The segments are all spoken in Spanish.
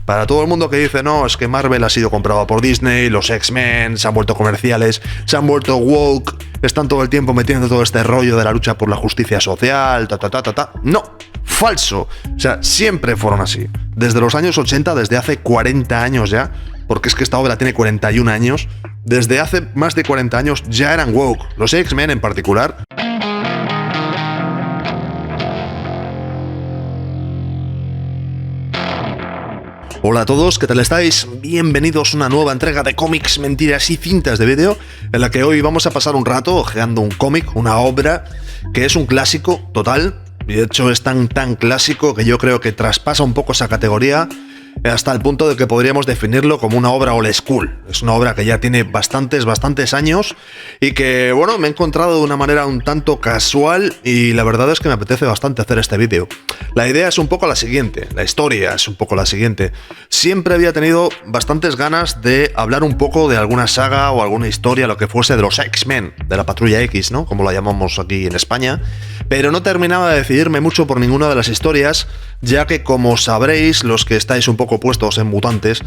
Para todo el mundo que dice, no, es que Marvel ha sido comprado por Disney, los X-Men se han vuelto comerciales, se han vuelto woke, están todo el tiempo metiendo todo este rollo de la lucha por la justicia social, No, falso. O sea, siempre fueron así. Desde los años 80, desde hace 40 años ya, porque es que esta obra tiene 41 años, desde hace más de 40 años ya eran woke, los X-Men en particular. Hola a todos, ¿qué tal estáis? Bienvenidos a una nueva entrega de cómics, mentiras y cintas de vídeo, en la que hoy vamos a pasar un rato ojeando un cómic, una obra, que es un clásico total, y de hecho es tan clásico que yo creo que traspasa un poco esa categoría, hasta el punto de que podríamos definirlo como una obra old school. Es una obra que ya tiene bastantes años y que, bueno, me he encontrado de una manera un tanto casual y la verdad es que me apetece bastante hacer este vídeo. La idea es un poco la siguiente, la historia es un poco la siguiente. Siempre había tenido bastantes ganas de hablar un poco de alguna saga o alguna historia, lo que fuese, de los X-Men, de la Patrulla X, ¿no? Como la llamamos aquí en España, pero no terminaba de decidirme mucho por ninguna de las historias, ya que, como sabréis, los que estáis un poco puestos en mutantes,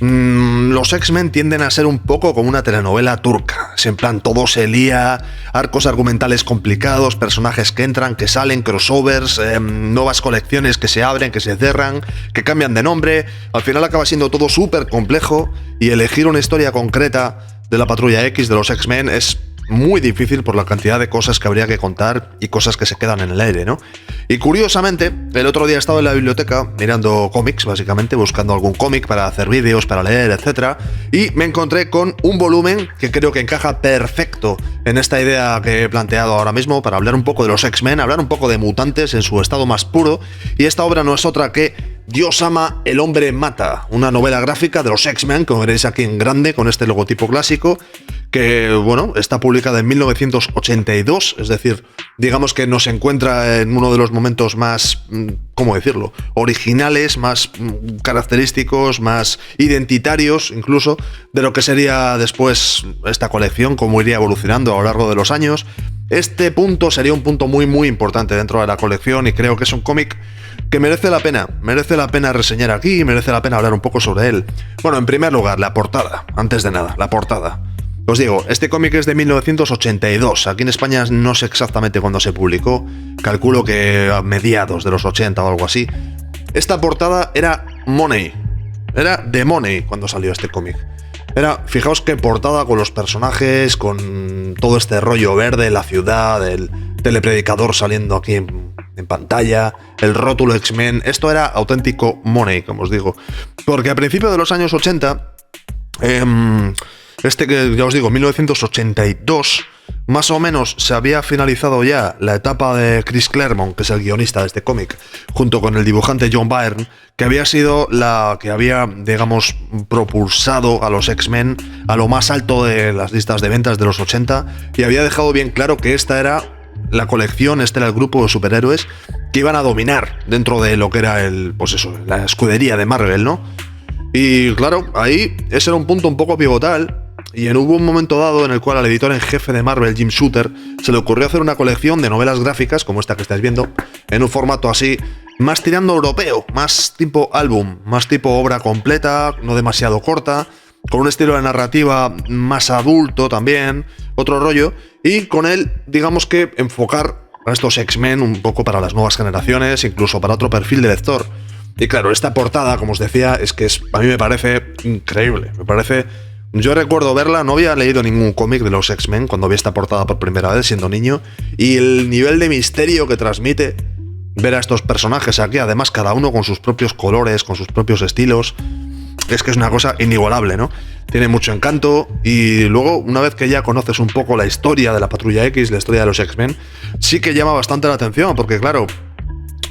los X-Men tienden a ser un poco como una telenovela turca. En plan, todo se lía, arcos argumentales complicados, personajes que entran, que salen, crossovers, nuevas colecciones que se abren, que se cierran, que cambian de nombre. Al final acaba siendo todo súper complejo y elegir una historia concreta de la Patrulla X, de los X-Men, es muy difícil por la cantidad de cosas que habría que contar y cosas que se quedan en el aire, ¿no? Y curiosamente, el otro día estaba en la biblioteca mirando cómics, básicamente, buscando algún cómic para hacer vídeos, para leer, etc. Y me encontré con un volumen que creo que encaja perfecto en esta idea que he planteado ahora mismo para hablar un poco de los X-Men, hablar un poco de mutantes en su estado más puro. Y esta obra no es otra que Dios ama, el hombre mata, una novela gráfica de los X-Men, como veréis aquí en grande, con este logotipo clásico, que, bueno, está publicada en 1982, es decir, digamos que nos encuentra en uno de los momentos más, ¿cómo decirlo?, originales, más característicos, más identitarios, incluso, de lo que sería después esta colección, cómo iría evolucionando a lo largo de los años. Este punto sería un punto muy importante dentro de la colección y creo que es un cómic que merece la pena reseñar aquí, merece la pena hablar un poco sobre él. Bueno, en primer lugar, la portada, antes de nada, la portada. Os digo, este cómic es de 1982, aquí en España no sé exactamente cuándo se publicó, calculo que a mediados de los 80 o algo así. Esta portada era Money, era de Money cuando salió este cómic. Fijaos qué portada, con los personajes, con todo este rollo verde, la ciudad, el telepredicador saliendo aquí en pantalla, el rótulo X-Men. Esto era auténtico Money, como os digo, porque a principios de los años 80, que ya os digo, 1982, más o menos se había finalizado ya la etapa de Chris Claremont, que es el guionista de este cómic, junto con el dibujante John Byrne, que había sido la que había, digamos, propulsado a los X-Men a lo más alto de las listas de ventas de los 80 y había dejado bien claro que esta era la colección, este era el grupo de superhéroes que iban a dominar dentro de lo que era la escudería de Marvel, ¿no? Y claro, ahí ese era un punto un poco pivotal. Y hubo un momento dado en el cual al editor en jefe de Marvel, Jim Shooter, se le ocurrió hacer una colección de novelas gráficas, como esta que estáis viendo, en un formato así, más tirando europeo, más tipo álbum, más tipo obra completa, no demasiado corta, con un estilo de narrativa más adulto también, otro rollo, y con él, digamos que enfocar a estos X-Men un poco para las nuevas generaciones, incluso para otro perfil de lector. Y claro, esta portada, como os decía, a mí me parece increíble, Yo recuerdo verla, no había leído ningún cómic de los X-Men cuando vi esta portada por primera vez siendo niño, y el nivel de misterio que transmite ver a estos personajes aquí, además cada uno con sus propios colores, con sus propios estilos, es que es una cosa inigualable, ¿no? Tiene mucho encanto y luego, una vez que ya conoces un poco la historia de la Patrulla X, la historia de los X-Men, sí que llama bastante la atención, porque claro,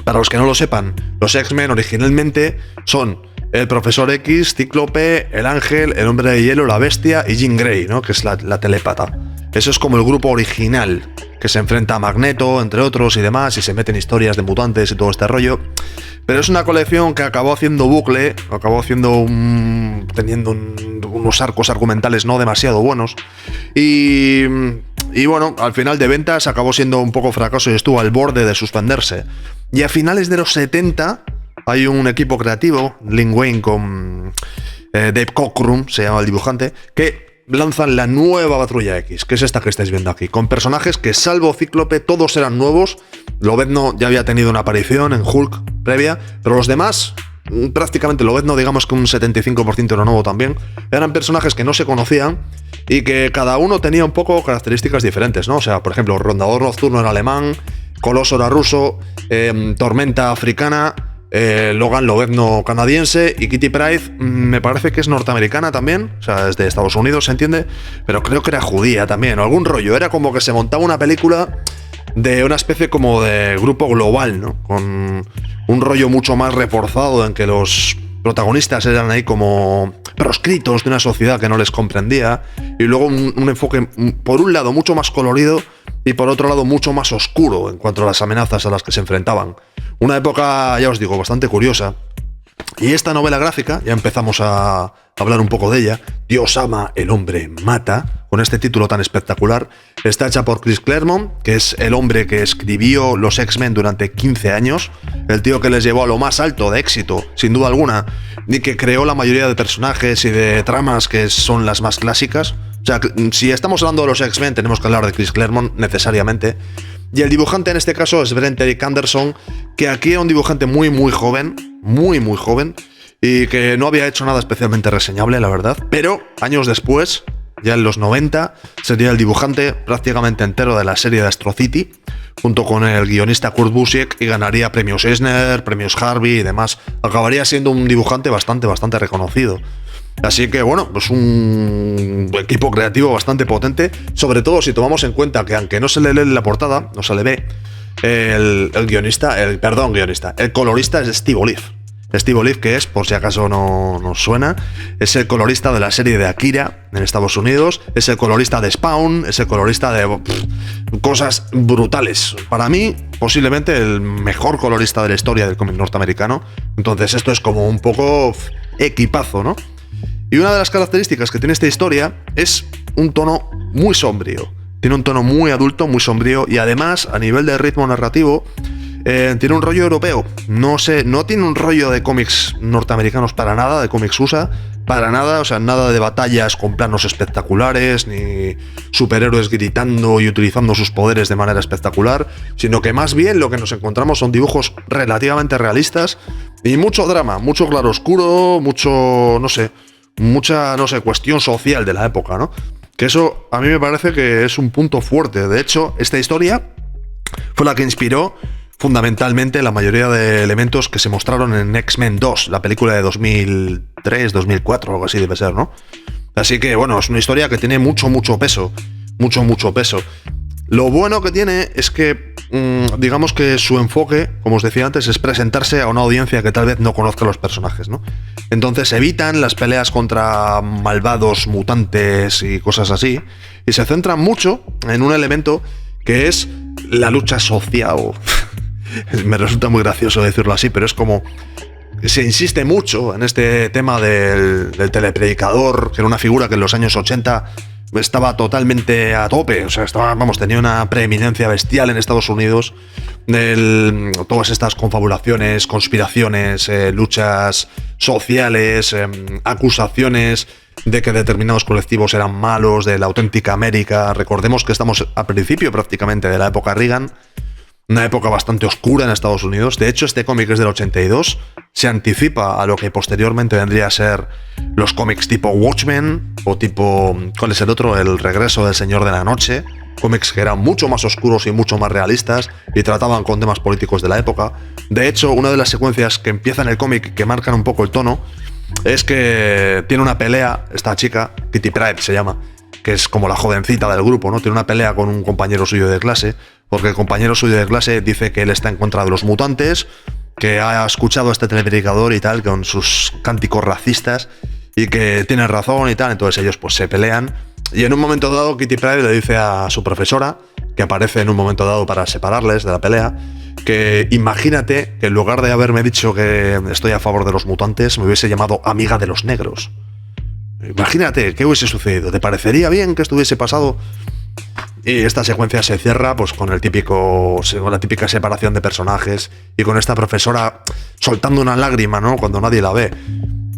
para los que no lo sepan, los X-Men originalmente son el Profesor X, Cíclope, el Ángel, el Hombre de Hielo, la Bestia y Jean Grey, ¿no? Que es la telépata. Eso es como el grupo original, que se enfrenta a Magneto, entre otros y demás, y se meten historias de mutantes y todo este rollo. Pero es una colección que acabó haciendo bucle, teniendo unos arcos argumentales no demasiado buenos. Y bueno, al final de ventas acabó siendo un poco fracaso y estuvo al borde de suspenderse. Y a finales de los 70 hay un equipo creativo, Lin Wayne con Dave Cockrum, se llama el dibujante, que lanzan la nueva Patrulla X, que es esta que estáis viendo aquí, con personajes que, salvo Cíclope, todos eran nuevos. Lobezno ya había tenido una aparición en Hulk previa, pero los demás, prácticamente Lobezno, digamos que un 75% era nuevo también, eran personajes que no se conocían y que cada uno tenía un poco características diferentes, ¿no? O sea, por ejemplo, Rondador Nocturno era alemán, Coloso era ruso, Tormenta africana, Logan Lobezno canadiense, y Kitty Pryde me parece que es norteamericana también, o sea, es de Estados Unidos, se entiende, pero creo que era judía también, o algún rollo. Era como que se montaba una película de una especie como de grupo global, ¿no? Con un rollo mucho más reforzado, en que los protagonistas eran ahí como proscritos de una sociedad que no les comprendía, y luego un enfoque, por un lado, mucho más colorido y por otro lado mucho más oscuro en cuanto a las amenazas a las que se enfrentaban. Una época, ya os digo, bastante curiosa. Y esta novela gráfica, ya empezamos a hablar un poco de ella, Dios ama, el hombre mata, con este título tan espectacular, está hecha por Chris Claremont, que es el hombre que escribió los X-Men durante 15 años, el tío que les llevó a lo más alto de éxito, sin duda alguna, y que creó la mayoría de personajes y de tramas que son las más clásicas. O sea, si estamos hablando de los X-Men, tenemos que hablar de Chris Claremont necesariamente. Y el dibujante en este caso es Brent Eric Anderson, que aquí era un dibujante muy joven, muy joven, y que no había hecho nada especialmente reseñable, la verdad. Pero años después, ya en los 90, sería el dibujante prácticamente entero de la serie de Astro City, junto con el guionista Kurt Busiek, y ganaría premios Eisner, premios Harvey y demás. Acabaría siendo un dibujante bastante reconocido. Así que bueno, pues un equipo creativo bastante potente, sobre todo si tomamos en cuenta que, aunque no se le lee en la portada, no se le ve, el colorista es Steve Olive. Steve Olive, que es, por si acaso no nos suena, es el colorista de la serie de Akira en Estados Unidos, es el colorista de Spawn, es el colorista de cosas brutales. Para mí, posiblemente el mejor colorista de la historia del cómic norteamericano. Entonces esto es como un poco equipazo, ¿no? Y una de las características que tiene esta historia es un tono muy sombrío. Tiene un tono muy adulto, muy sombrío, y además, a nivel de ritmo narrativo, tiene un rollo europeo. No tiene un rollo de cómics norteamericanos para nada, de cómics USA, para nada, o sea, nada de batallas con planos espectaculares, ni superhéroes gritando y utilizando sus poderes de manera espectacular, sino que más bien lo que nos encontramos son dibujos relativamente realistas y mucho drama, mucho claroscuro, mucha cuestión social de la época, ¿no? Que eso a mí me parece que es un punto fuerte. De hecho, esta historia fue la que inspiró fundamentalmente la mayoría de elementos que se mostraron en X-Men 2, la película de 2003, 2004, algo así debe ser, ¿no? Así que, bueno, es una historia que tiene mucho peso, mucho peso. Lo bueno que tiene es que, digamos que su enfoque, como os decía antes, es presentarse a una audiencia que tal vez no conozca a los personajes, ¿no? Entonces evitan las peleas contra malvados, mutantes y cosas así, y se centran mucho en un elemento que es la lucha social. Me resulta muy gracioso decirlo así, pero es como... Se insiste mucho en este tema del telepredicador, que era una figura que en los años 80 estaba totalmente a tope, o sea, tenía una preeminencia bestial en Estados Unidos. Todas estas confabulaciones, conspiraciones, luchas sociales, acusaciones de que determinados colectivos eran malos, de la auténtica América. Recordemos que estamos al principio prácticamente de la época Reagan, una época bastante oscura en Estados Unidos. De hecho, este cómic es del 82, se anticipa a lo que posteriormente vendría a ser los cómics tipo Watchmen, o tipo, ¿cuál es el otro? El regreso del Señor de la Noche, cómics que eran mucho más oscuros y mucho más realistas, y trataban con temas políticos de la época. De hecho, una de las secuencias que empieza en el cómic, que marcan un poco el tono, es que tiene una pelea, esta chica, Kitty Pryde se llama, que es como la jovencita del grupo, ¿no? Tiene una pelea con un compañero suyo de clase, porque el compañero suyo de clase dice que él está en contra de los mutantes, que ha escuchado a este telepredicador y tal, con sus cánticos racistas, y que tiene razón y tal. Entonces ellos pues se pelean, y en un momento dado Kitty Pryde le dice a su profesora, que aparece en un momento dado para separarles de la pelea, que imagínate que en lugar de haberme dicho que estoy a favor de los mutantes, me hubiese llamado amiga de los negros. Imagínate, ¿qué hubiese sucedido? ¿Te parecería bien que esto hubiese pasado? Y esta secuencia se cierra pues con la típica separación de personajes y con esta profesora soltando una lágrima, ¿no? Cuando nadie la ve.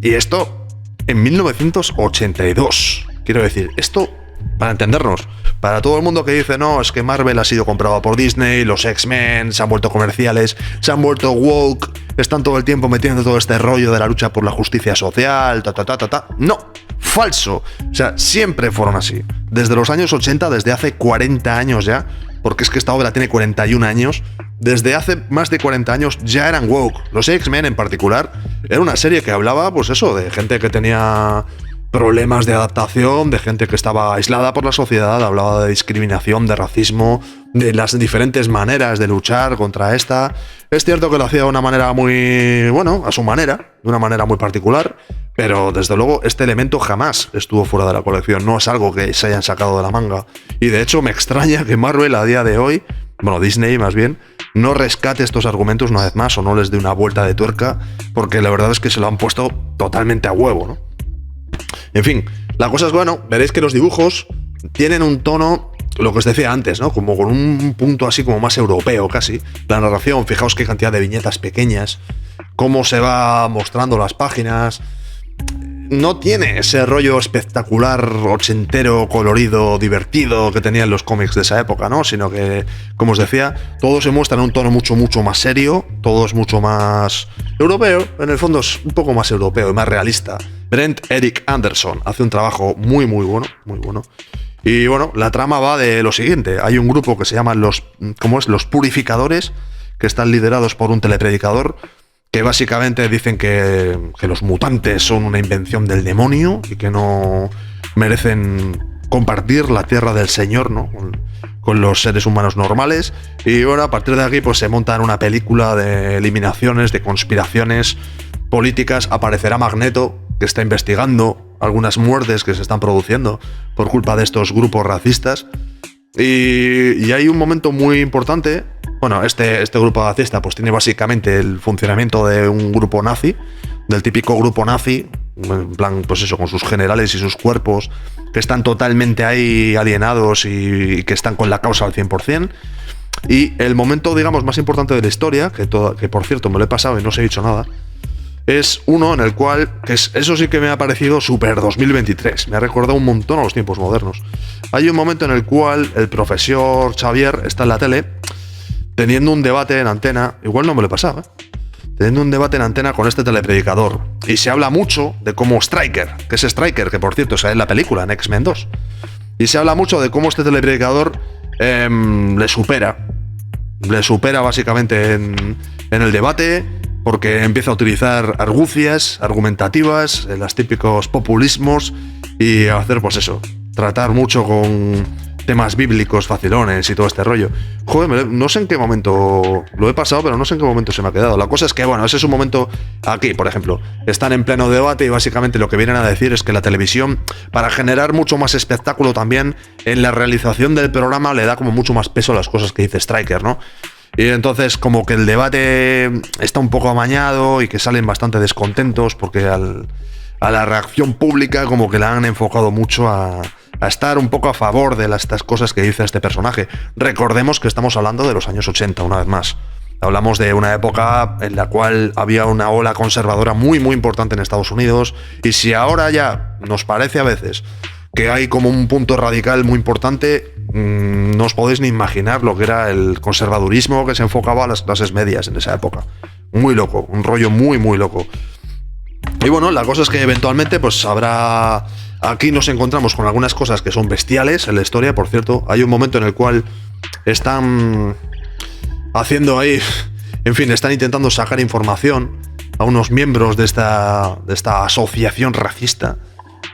Y esto en 1982. Quiero decir, esto, para entendernos, para todo el mundo que dice, no, es que Marvel ha sido comprado por Disney, los X-Men se han vuelto comerciales, se han vuelto woke, están todo el tiempo metiendo todo este rollo de la lucha por la justicia social, No, falso. O sea, siempre fueron así. Desde los años 80, desde hace 40 años ya, porque es que esta obra tiene 41 años, desde hace más de 40 años ya eran woke. Los X-Men en particular, era una serie que hablaba, pues eso, de gente que tenía problemas de adaptación, de gente que estaba aislada por la sociedad, hablaba de discriminación, de racismo, de las diferentes maneras de luchar contra esta. Es cierto que lo hacía de una manera muy, bueno, a su manera, de una manera muy particular, pero desde luego este elemento jamás estuvo fuera de la colección, no es algo que se hayan sacado de la manga. Y de hecho me extraña que Marvel a día de hoy, bueno, Disney más bien, no rescate estos argumentos una vez más o no les dé una vuelta de tuerca, porque la verdad es que se lo han puesto totalmente a huevo, ¿no? En fin, la cosa es, bueno, veréis que los dibujos tienen un tono, lo que os decía antes, ¿no? Como con un punto así como más europeo casi. La narración, fijaos qué cantidad de viñetas pequeñas, cómo se va mostrando las páginas. No tiene ese rollo espectacular, ochentero, colorido, divertido que tenían los cómics de esa época, ¿no? Sino que, como os decía, todo se muestra en un tono mucho más serio, todo es mucho más europeo, en el fondo es un poco más europeo y más realista. Brent Eric Anderson hace un trabajo muy bueno, muy bueno. Y bueno, la trama va de lo siguiente. Hay un grupo que se llaman los Purificadores, que están liderados por un telepredicador, que básicamente dicen que los mutantes son una invención del demonio y que no merecen compartir la tierra del Señor, ¿no? Con los seres humanos normales. Y bueno, a partir de aquí pues se montan una película de eliminaciones, de conspiraciones políticas. Aparecerá Magneto, que está investigando algunas muertes que se están produciendo por culpa de estos grupos racistas. Y hay un momento muy importante. Bueno, este grupo racista pues tiene básicamente el funcionamiento de un grupo nazi, del típico grupo nazi, en plan, pues eso, con sus generales y sus cuerpos, que están totalmente ahí alienados y que están con la causa al 100%. Y el momento, digamos, más importante de la historia, que por cierto me lo he pasado y no os he dicho nada, es uno en el cual, eso sí que me ha parecido súper 2023, me ha recordado un montón a los tiempos modernos. Hay un momento en el cual el profesor Xavier está en la tele teniendo un debate en antena, igual no me lo he pasado, teniendo un debate en antena con este telepredicador, y se habla mucho de cómo Stryker, que es Stryker, que por cierto sale en la película, en X-Men 2, y se habla mucho de cómo este telepredicador le supera básicamente en el debate, porque empieza a utilizar argucias argumentativas, los típicos populismos, y a hacer pues eso, tratar mucho con temas bíblicos facilones y todo este rollo. Joder, no sé en qué momento lo he pasado, pero no sé en qué momento se me ha quedado. La cosa es que, bueno, ese es un momento aquí, por ejemplo, están en pleno debate y básicamente lo que vienen a decir es que la televisión, para generar mucho más espectáculo también, en la realización del programa le da como mucho más peso a las cosas que dice Stryker, ¿no? Y entonces como que el debate está un poco amañado y que salen bastante descontentos porque a la reacción pública como que la han enfocado mucho a estar un poco a favor de estas cosas que dice este personaje. Recordemos que estamos hablando de los años 80, una vez más. Hablamos de una época en la cual había una ola conservadora muy importante en Estados Unidos, y si ahora ya nos parece a veces que hay como un punto radical muy importante, no os podéis ni imaginar lo que era el conservadurismo que se enfocaba a las clases medias en esa época. Muy loco, un rollo muy loco. Y bueno, la cosa es que eventualmente pues habrá... Aquí nos encontramos con algunas cosas que son bestiales en la historia. Por cierto, hay un momento en el cual están haciendo ahí... En fin, están intentando sacar información a unos miembros de esta asociación racista.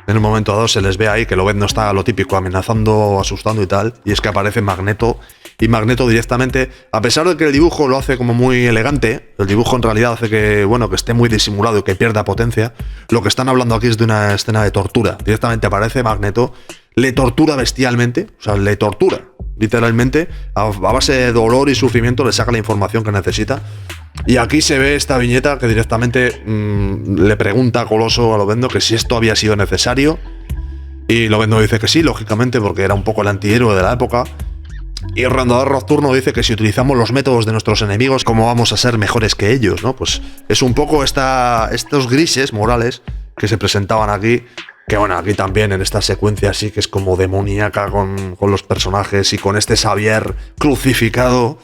En un momento dado se les ve ahí que Lobezno está lo típico, amenazando, asustando y tal, y es que aparece Magneto, y Magneto directamente, a pesar de que el dibujo lo hace como muy elegante, el dibujo en realidad hace que, bueno, que esté muy disimulado y que pierda potencia, lo que están hablando aquí es de una escena de tortura. Directamente aparece Magneto, le tortura bestialmente, o sea, le tortura, literalmente, a base de dolor y sufrimiento le saca la información que necesita. Y aquí se ve esta viñeta que directamente le pregunta a Coloso, a Lobezno, que si esto había sido necesario. Y Lobezno dice que sí, lógicamente, porque era un poco el antihéroe de la época. Y el Rondador Nocturno dice que si utilizamos los métodos de nuestros enemigos, ¿cómo vamos a ser mejores que ellos, no? Pues es un poco estos grises morales que se presentaban aquí, que bueno, aquí también en esta secuencia sí que es como demoníaca con los personajes y con este Xavier crucificado,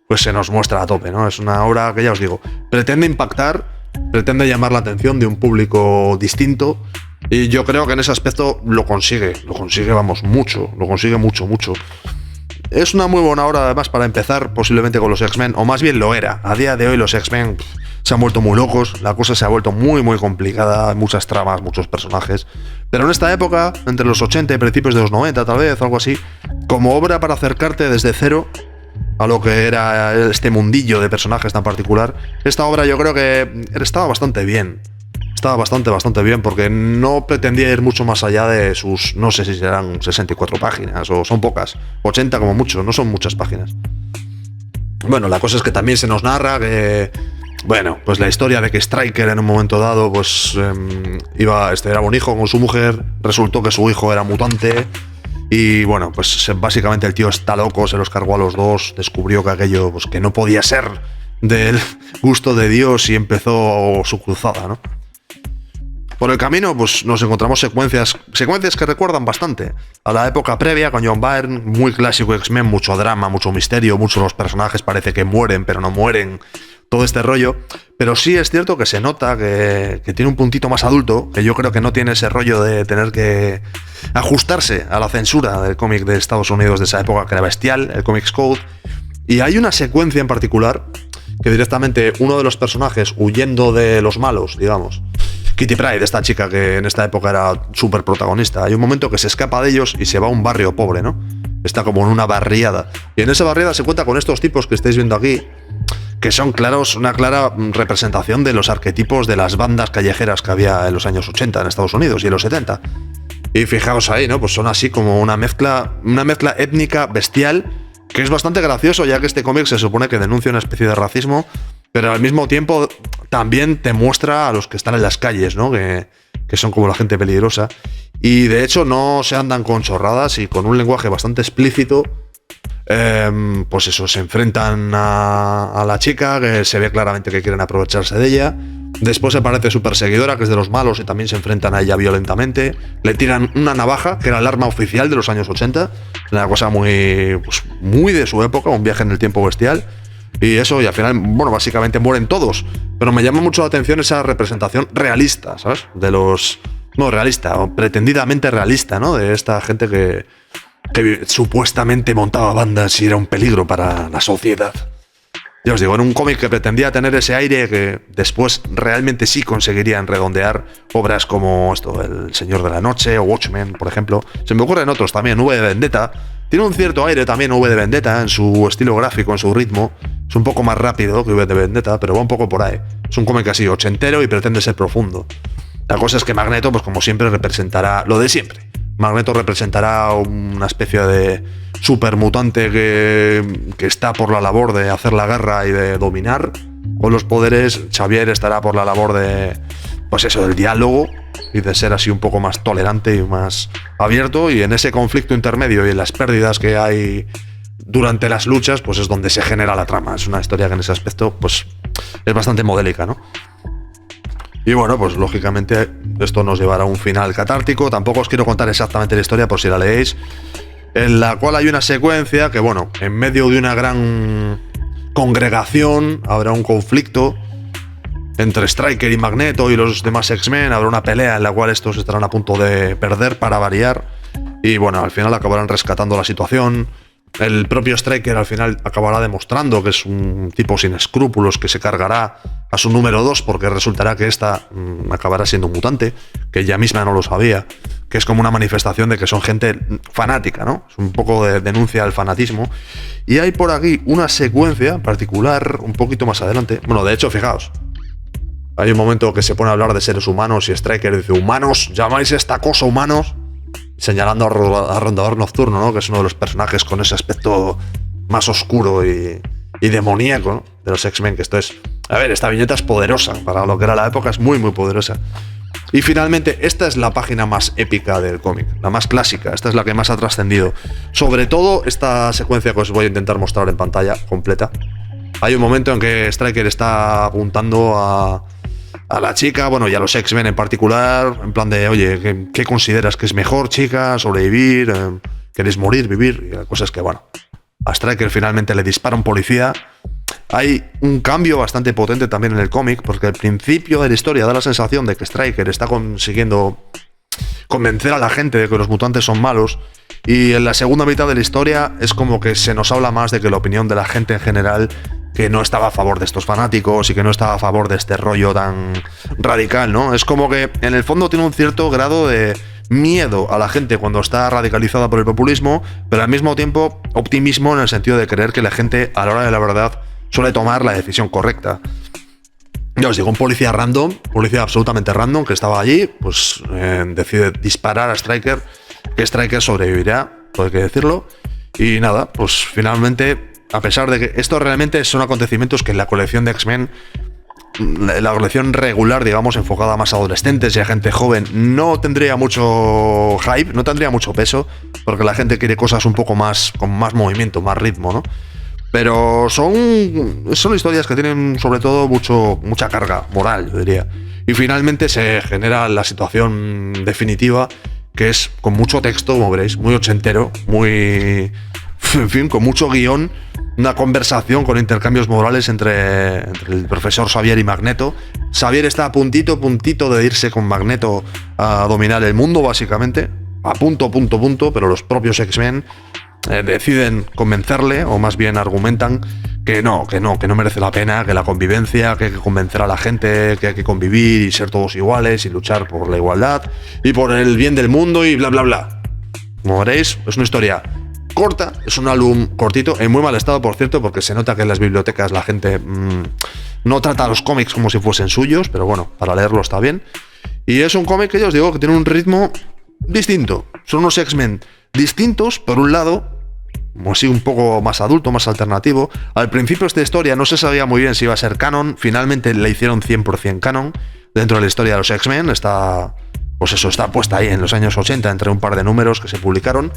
pues se nos muestra a tope, ¿no? Es una obra que ya os digo, pretende impactar, pretende llamar la atención de un público distinto, y yo creo que en ese aspecto lo consigue, vamos, mucho, lo consigue mucho. Es una muy buena hora, además, para empezar posiblemente con los X-Men, o más bien lo era. A día de hoy los X-Men se han vuelto muy locos, la cosa se ha vuelto muy complicada, hay muchas tramas, muchos personajes. Pero en esta época, entre los 80 y principios de los 90 tal vez, algo así, como obra para acercarte desde cero a lo que era este mundillo de personajes tan particular, esta obra yo creo que estaba bastante bien. Estaba bastante bien, porque no pretendía ir mucho más allá de sus, no sé si serán 64 páginas, o son pocas, 80 como mucho, no son muchas páginas. Bueno, la cosa es que también se nos narra que, bueno, pues la historia de que Stryker en un momento dado, pues era un hijo con su mujer, resultó que su hijo era mutante, y bueno, pues básicamente el tío está loco, se los cargó a los dos, descubrió que aquello, pues que no podía ser del gusto de Dios y empezó su cruzada, ¿no? Por el camino, pues nos encontramos secuencias que recuerdan bastante a la época previa con John Byrne, muy clásico X-Men, mucho drama, mucho misterio, muchos de los personajes parece que mueren, pero no mueren, todo este rollo. Pero sí es cierto que se nota que tiene un puntito más adulto, que yo creo que no tiene ese rollo de tener que ajustarse a la censura del cómic de Estados Unidos de esa época, que era bestial, el Comics Code. Y hay una secuencia en particular que directamente uno de los personajes, huyendo de los malos, digamos, Kitty Pryde, esta chica que en esta época era súper protagonista, hay un momento que se escapa de ellos y se va a un barrio pobre, ¿no? Está como en una barriada. Y en esa barriada se cuenta con estos tipos que estáis viendo aquí, que son una clara representación de los arquetipos de las bandas callejeras que había en los años 80 en Estados Unidos y en los 70. Y fijaos ahí, ¿no? Pues son así como una mezcla étnica bestial, que es bastante gracioso, ya que este cómic se supone que denuncia una especie de racismo, pero al mismo tiempo también te muestra a los que están en las calles, ¿no? Que son como la gente peligrosa. Y de hecho no se andan con chorradas y con un lenguaje bastante explícito. Pues eso, se enfrentan a la chica, que se ve claramente que quieren aprovecharse de ella. Después aparece su perseguidora, que es de los malos, y también se enfrentan a ella violentamente. Le tiran una navaja, que era el arma oficial de los años 80. Una cosa muy de su época, un viaje en el tiempo bestial. Y eso, y al final, bueno, básicamente mueren todos. Pero me llama mucho la atención esa representación realista, ¿sabes? Realista, o pretendidamente realista, ¿no? De esta gente que supuestamente montaba bandas y era un peligro para la sociedad. Ya os digo, en un cómic que pretendía tener ese aire, que después realmente sí conseguirían redondear obras como esto, El Señor de la Noche o Watchmen, por ejemplo. Se me ocurren otros también, V de Vendetta. Tiene un cierto aire también V de Vendetta en su estilo gráfico, en su ritmo. Es un poco más rápido que V de Vendetta, pero va un poco por ahí. Es un cómic así, ochentero, y pretende ser profundo. La cosa es que Magneto, pues como siempre, representará lo de siempre. Magneto representará una especie de supermutante que está por la labor de hacer la guerra y de dominar con los poderes. Xavier estará por la labor de, pues eso, del diálogo y de ser así un poco más tolerante y más abierto. Y en ese conflicto intermedio y en las pérdidas que hay durante las luchas, pues es donde se genera la trama. Es una historia que en ese aspecto, pues, es bastante modélica, ¿no? Y bueno, pues lógicamente esto nos llevará a un final catártico. Tampoco os quiero contar exactamente la historia por si la leéis, en la cual hay una secuencia que, bueno, en medio de una gran congregación habrá un conflicto entre Stryker y Magneto y los demás X-Men. Habrá una pelea en la cual estos estarán a punto de perder para variar. Y bueno, al final acabarán rescatando la situación. El propio Stryker al final acabará demostrando que es un tipo sin escrúpulos, que se cargará a su número 2 porque resultará que esta acabará siendo un mutante, que ella misma no lo sabía, que es como una manifestación de que son gente fanática, ¿no? Es un poco de denuncia al fanatismo. Y hay por aquí una secuencia particular un poquito más adelante. Bueno, de hecho, fijaos, hay un momento que se pone a hablar de seres humanos y Stryker dice: ¿humanos? ¿Llamáis esta cosa humanos? Señalando a Rondador Nocturno, ¿no? Que es uno de los personajes con ese aspecto más oscuro y demoníaco, ¿no? De los X-Men, que esto es... A ver, esta viñeta es poderosa, para lo que era la época es muy poderosa. Y finalmente, esta es la página más épica del cómic, la más clásica, esta es la que más ha trascendido. Sobre todo esta secuencia que os voy a intentar mostrar en pantalla completa. Hay un momento en que Stryker está apuntando a la chica, bueno, y a los X-Men en particular, en plan de, oye, ¿qué consideras que es mejor, chica? ¿Sobrevivir? ¿Queréis morir, vivir? Y la cosa es que, bueno, a Stryker finalmente le dispara un policía. Hay un cambio bastante potente también en el cómic, porque al principio de la historia da la sensación de que Stryker está consiguiendo convencer a la gente de que los mutantes son malos, y en la segunda mitad de la historia es como que se nos habla más de que la opinión de la gente en general, que no estaba a favor de estos fanáticos y que no estaba a favor de este rollo tan radical, ¿no? Es como que en el fondo tiene un cierto grado de miedo a la gente cuando está radicalizada por el populismo, pero al mismo tiempo optimismo en el sentido de creer que la gente a la hora de la verdad suele tomar la decisión correcta. Ya os digo, un policía random, policía absolutamente random que estaba allí, pues decide disparar a Stryker, que Stryker sobrevivirá, todo hay que decirlo, y nada, pues finalmente, a pesar de que esto realmente son acontecimientos que en la colección de X-Men, la colección regular, digamos, enfocada más a adolescentes y a gente joven, no tendría mucho hype, no tendría mucho peso, porque la gente quiere cosas un poco más, con más movimiento, más ritmo, ¿no? Pero son historias que tienen sobre todo mucha carga moral, yo diría. Y finalmente se genera la situación definitiva, que es con mucho texto, como veréis, muy ochentero, muy... en fin, con mucho guión, una conversación con intercambios morales entre el profesor Xavier y Magneto. Xavier está a puntito de irse con Magneto a dominar el mundo, básicamente, a punto, pero los propios X-Men deciden convencerle, o más bien argumentan que no merece la pena, que la convivencia, que hay que convencer a la gente, que hay que convivir y ser todos iguales y luchar por la igualdad y por el bien del mundo y bla bla bla. Como veréis, es una historia corta, es un álbum cortito, en muy mal estado, por cierto, porque se nota que en las bibliotecas la gente no trata a los cómics como si fuesen suyos, pero bueno, para leerlo está bien. Y es un cómic que yo os digo que tiene un ritmo distinto. Son unos X-Men distintos, por un lado, así un poco más adulto, más alternativo. Al principio esta historia no se sabía muy bien si iba a ser canon, finalmente la hicieron 100% canon dentro de la historia de los X-Men. Está puesta ahí en los años 80 entre un par de números que se publicaron.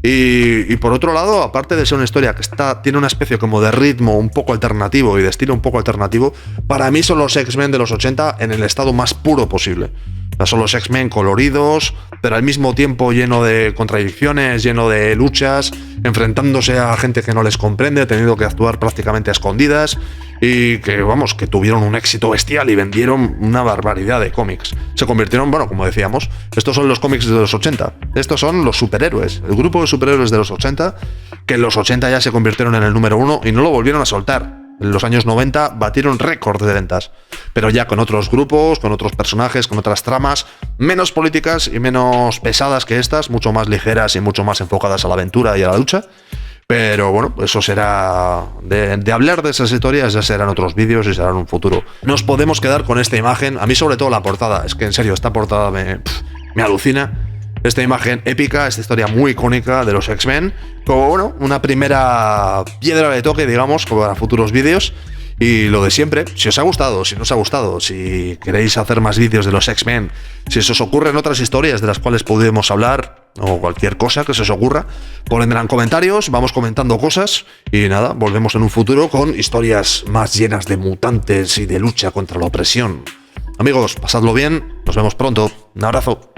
Y por otro lado, aparte de ser una historia que tiene una especie como de ritmo un poco alternativo y de estilo un poco alternativo, para mí son los X-Men de los 80 en el estado más puro posible. O sea, son los X-Men coloridos, pero al mismo tiempo lleno de contradicciones, lleno de luchas, enfrentándose a gente que no les comprende, teniendo que actuar prácticamente a escondidas, y que, vamos, que tuvieron un éxito bestial y vendieron una barbaridad de cómics. Se convirtieron, bueno, como decíamos, estos son los cómics de los 80. Estos son los superhéroes, el grupo de superhéroes de los 80, que en los 80 ya se convirtieron en el número 1 y no lo volvieron a soltar. En los años 90 batieron récord de ventas, pero ya con otros grupos, con otros personajes, con otras tramas, menos políticas y menos pesadas que estas, mucho más ligeras y mucho más enfocadas a la aventura y a la lucha. Pero bueno, eso será... De hablar de esas historias ya serán otros vídeos y serán un futuro. Nos podemos quedar con esta imagen, a mí sobre todo la portada, es que en serio, esta portada me alucina. Esta imagen épica, esta historia muy icónica de los X-Men, como bueno, una primera piedra de toque, digamos, para futuros vídeos. Y lo de siempre, si os ha gustado, si no os ha gustado, si queréis hacer más vídeos de los X-Men, si se os ocurren otras historias de las cuales podemos hablar, o cualquier cosa que se os ocurra, ponedmela en comentarios, vamos comentando cosas, y nada, volvemos en un futuro con historias más llenas de mutantes y de lucha contra la opresión. Amigos, pasadlo bien, nos vemos pronto, un abrazo.